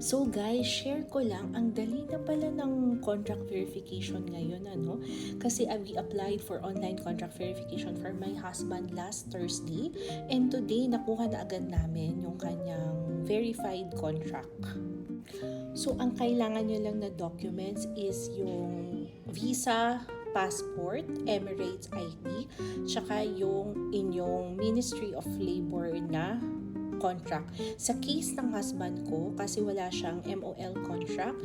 So guys, share ko lang, ang dali na pala ng contract verification ngayon, ano? Kasi we applied for online contract verification for my husband last Thursday, and today nakuha na agad namin yung kanyang verified contract. So ang kailangan nyo lang na documents is yung visa, passport, Emirates ID, tsaka yung inyong Ministry of Labor na contract. Sa case ng husband ko, kasi wala siyang MOL contract,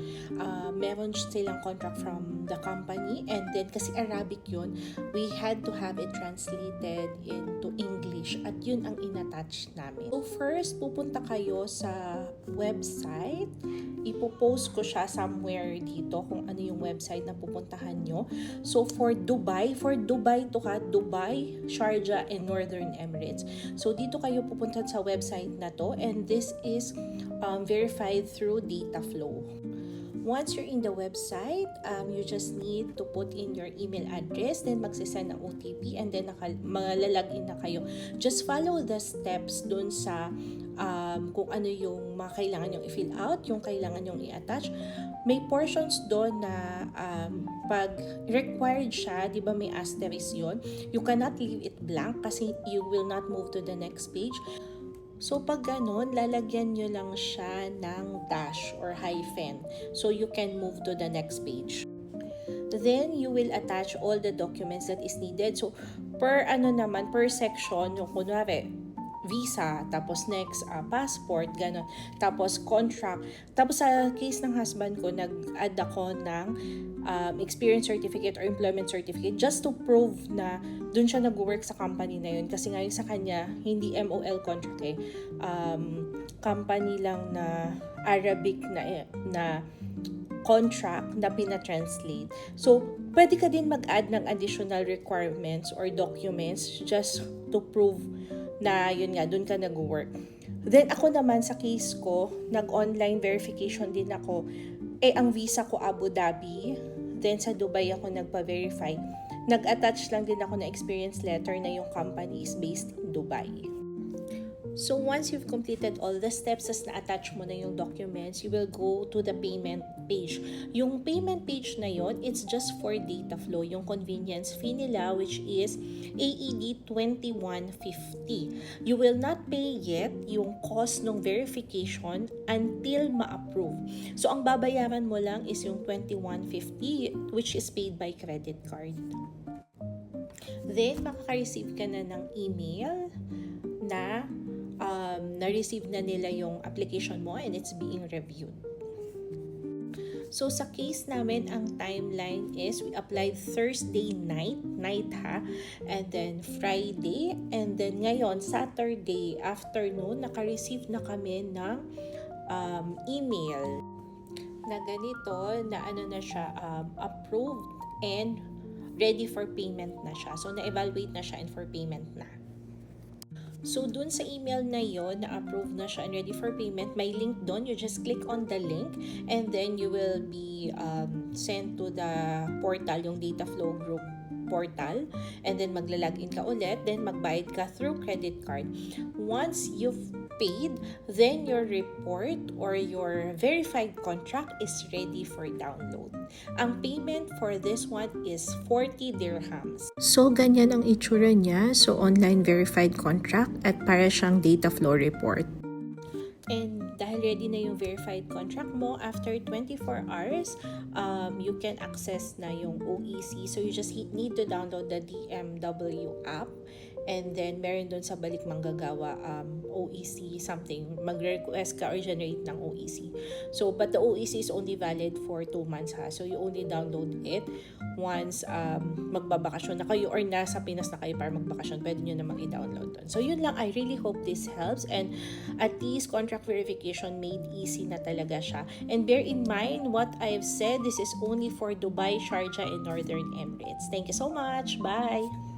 meron silang contract from the company, and then kasi Arabic yun, we had to have it translated into English, at yun ang inattach namin. So first, pupunta kayo sa website. Ipopost ko siya somewhere dito kung ano yung website na pupuntahan nyo. So for Dubai to ha, Dubai, Sharjah, and Northern Emirates. So dito kayo pupunta sa website na to, and this is verified through Dataflow. Once you're in the website, you just need to put in your email address, then magsisend ng OTP, and then malalagin na kayo. Just follow the steps dun sa kung ano yung mga kailangan yung i-fill out, yung kailangan yung i-attach. May portions doon na pag required siya, di ba may asterisk yun, you cannot leave it blank kasi you will not move to the next page. So pag ganon, lalagyan nyo lang siya ng dash or hyphen so you can move to the next page. Then you will attach all the documents that is needed. So per section, yung kunwari visa, tapos next passport, ganon, tapos contract. Tapos sa case ng husband ko, nag-add ako ng experience certificate or employment certificate just to prove na dun siya nag-work sa company na yun. Kasi ngayon sa kanya, hindi MOL contract company lang na Arabic na contract na pinatranslate. So, pwede ka din mag-add ng additional requirements or documents just to prove na yun nga, dun ka nag-work. Then ako naman sa case ko, nag-online verification din ako. Ang visa ko Abu Dhabi, then sa Dubai ako nagpa-verify. Nag-attach lang din ako na experience letter na yung company is based in Dubai. So once you've completed all the steps, as na-attach mo na yung documents, you will go to the payment page. Yung payment page na yon, it's just for Dataflow, yung convenience fee nila, which is AED 2150. You will not pay yet yung cost ng verification until ma-approve. So ang babayaran mo lang is yung 2150, which is paid by credit card. Then makaka-receive ka na ng email na na-receive na nila yung application mo and it's being reviewed. So sa case namin, ang timeline is we applied Thursday night ha, and then Friday, and then ngayon Saturday afternoon, naka-receive na kami ng email na ganito, na na siya, approved and ready for payment na siya. So na-evaluate na siya and for payment na. So, dun sa email na yon, na-approve na siya and ready for payment, may link dun. You just click on the link and then you will be sent to the portal, yung Dataflow Group portal, and then maglalagin ka ulit, then magbayad ka through credit card. Once you've paid, then your report or your verified contract is ready for download. Ang payment for this one is 40 dirhams. So, ganyan ang itsura niya. So, online verified contract at para siyang Dataflow report. And dahil ready na yung verified contract mo, after 24 hours, you can access na yung OEC. So, you just need to download the DMW app. And then, meron doon sa balik manggagawa OEC something. Mag-request ka or generate ng OEC. So, but the OEC is only valid for 2 months ha. So, you only download it once magbabakasyon na kayo or nasa Pinas na kayo para magbakasyon. Pwede nyo namang i-download doon. So, yun lang. I really hope this helps. And at least contract verification made easy na talaga siya. And bear in mind what I've said. This is only for Dubai, Sharjah, and Northern Emirates. Thank you so much. Bye!